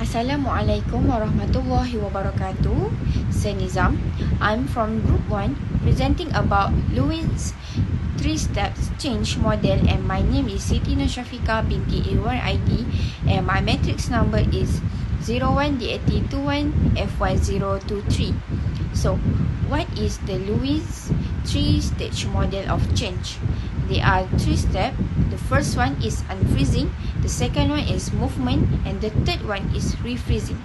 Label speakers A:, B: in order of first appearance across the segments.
A: Assalamualaikum warahmatullahi wabarakatuh. Saya Nizam. I'm from Group 1 presenting about Lewin'S 3 steps change model, and my name is Siti NURSYAFIQAH binti A1 ID, and my matrix number is 01DAT21FY023. So, what is the Lewin'S 3-stage model of change? There are 3 steps. The first one is unfreezing, the second one is movement, and the third one is refreezing.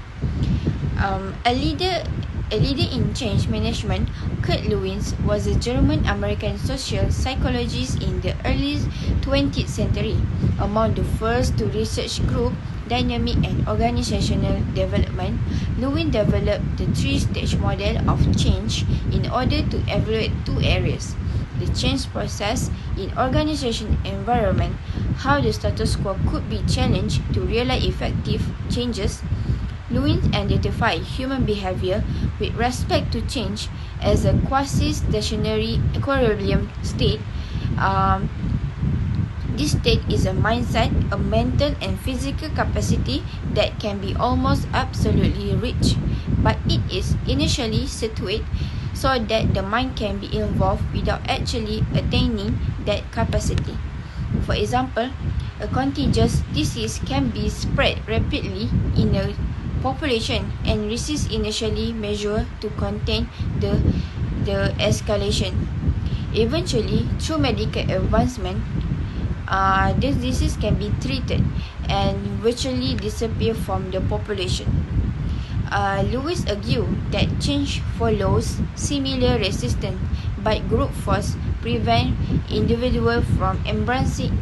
A: A leader in change management, Kurt Lewin'S, was a German-American social psychologist in the early 20th century. Among the first to research group dynamic and organizational development, Lewin developed the 3-stage model of change in order to evaluate 2 areas: the change process in organization environment, how the status quo could be challenged to realize effective changes. Lewin identified human behavior with respect to change as a quasi-stationary equilibrium state. This state is a mindset, a mental and physical capacity that can be almost absolutely reached, but it is initially situated so that the mind can be involved without actually attaining that capacity. For example, a contagious disease can be spread rapidly in a population and resist initially measures to contain the escalation. Eventually, through medical advancement, this disease can be treated and virtually disappear from the population. Lewis argued that change follows similar resistance, but group force prevent individuals from embracing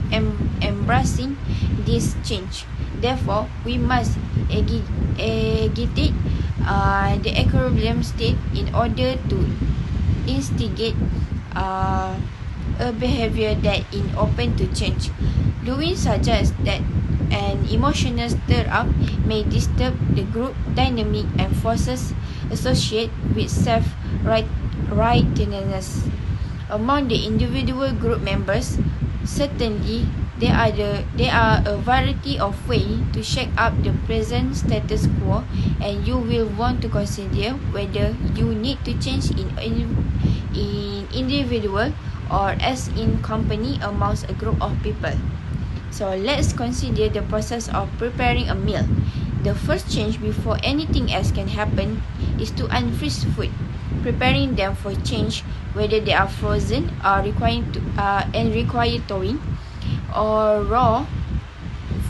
A: this change. Therefore, we must agitate the equilibrium state in order to instigate a behavior that is open to change. Lewis suggests that an emotional stir-up may disturb the group dynamic and forces associated with self-righteousness. Among the individual group members, certainly there are a variety of ways to shake up the present status quo, and you will want to consider whether you need to change in individual or as in company amongst a group of people. So let's consider the process of preparing a meal. The first change before anything else can happen is to unfreeze food, preparing them for change, whether they are frozen or require thawing, or raw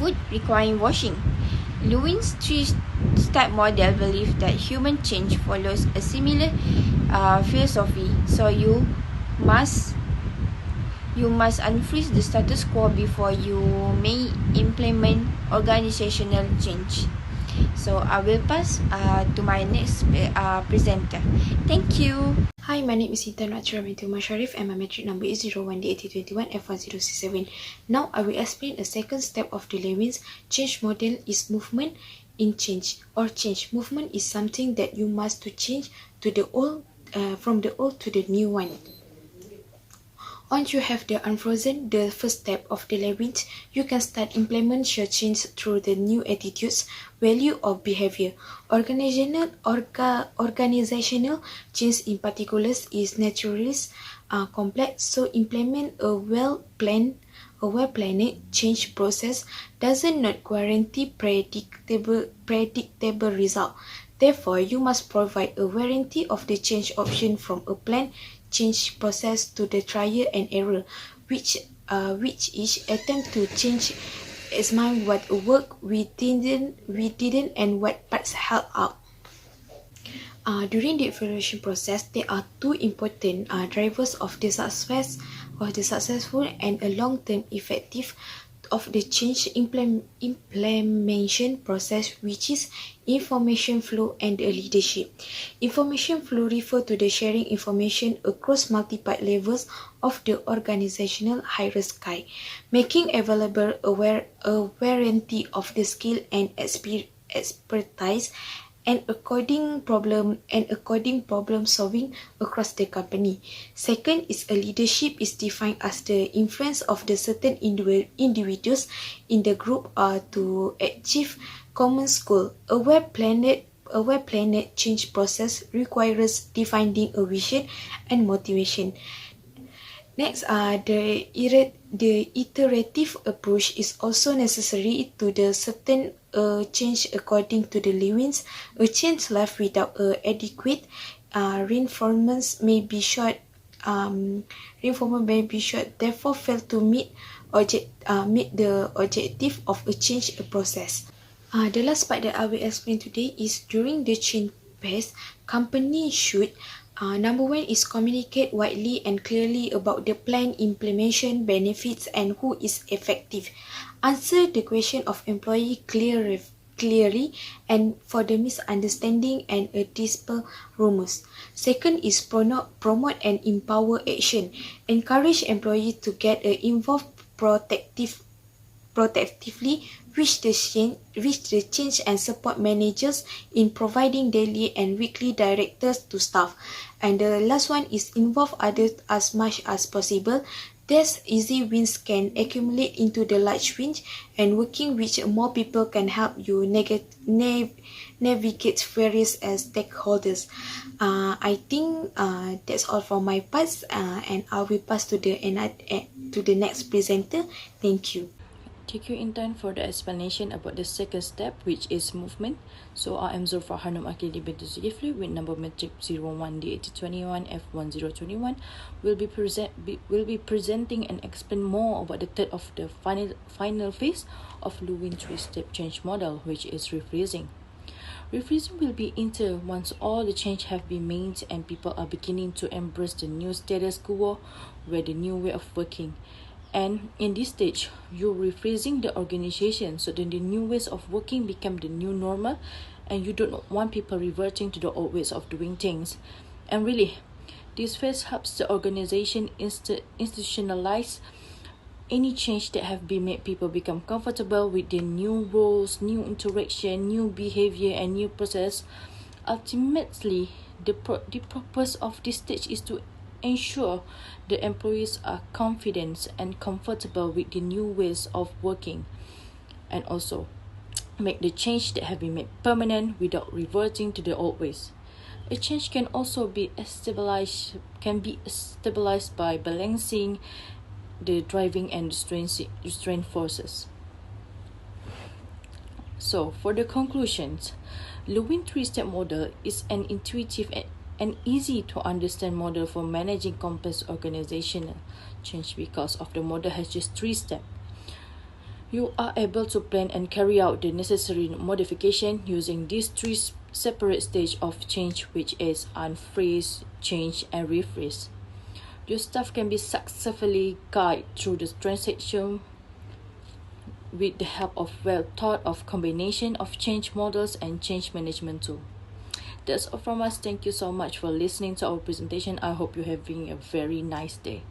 A: food requiring washing. Lewin's 3-step model believes that human change follows a similar philosophy. So you must unfreeze the status quo before you may implement organizational change. So I will pass to my next presenter. Thank you.
B: Hi, my name is INTAN and my metric number is 01D8021F1067. Now I will explain a second step of the Lewin's change model is movement in change or change. Movement is something that you must to change to the old, from the old to the new one. Once you have the unfrozen, the first step of the Lewin's, you can start implement your change through the new attitudes, value or behavior. Organizational change in particular is naturally complex, so implement a well-planned change process does not guarantee predictable result. Therefore, you must provide a variety of the change option from a planned change process to the trial and error, which each attempt to change examine what worked, we didn't, and what parts held up. During the evaluation process, there are 2 important drivers of the successful and a long-term effective of the change implementation process, which is information flow and the leadership. Information flow refers to the sharing information across multiple levels of the organizational hierarchy, making available a variety of the skill and expertise and according problem solving across the company. Second is a leadership is defined as the influence of the certain individuals in the group to achieve common goal. A well-planned change process requires defining a vision and motivation. Next, the iterative approach is also necessary to the certain change according to the Lewin'S. A change left without adequate reinforcements may be short. Reinforcement may be short, therefore fail to meet the objective of a change process. The last part that I will explain today is during the change phase, company should number one is communicate widely and clearly about the plan implementation benefits and who is effective. Answer the question of employee clearly and for the misunderstanding and dispel rumors. Second is promote and empower action. Encourage employees to get involved proactively reach the change and support managers in providing daily and weekly directives to staff. And the last one is involve others as much as possible. These easy wins can accumulate into the large wins, and working with more people can help you navigate various stakeholders. I think that's all for my part, and I will pass to the next presenter. Thank you.
C: Thank you, Intan, for the explanation about the second step, which is movement. So I am ZULFARHANUM AQLILY with number metric 01D8021F1021. Will be presenting and explain more about the third of the final phase of Lewin'S three-step change model, which is rephrasing. Rephrasing will be entered once all the change have been made and people are beginning to embrace the new status quo with the new way of working. And in this stage, you're rephrasing the organization so that the new ways of working become the new normal, and you don't want people reverting to the old ways of doing things. And really, this phase helps the organization institutionalize any change that have been made. People become comfortable with the new roles, new interaction, new behavior, and new process. Ultimately, the purpose of this stage is to ensure the employees are confident and comfortable with the new ways of working, and also make the change that have been made permanent without reverting to the old ways. A change can also be stabilized by balancing the driving and restraint forces. So, for the conclusions, Lewin'S three-step model is an intuitive and easy to understand model for managing complex organizational change because of the model has just 3 steps. You are able to plan and carry out the necessary modification using these 3 separate stages of change, which is unfreeze, change, and rephrase. Your staff can be successfully guided through the transaction with the help of well-thought-of combination of change models and change management tools. That's all from us. Thank you so much for listening to our presentation. I hope you're having a very nice day.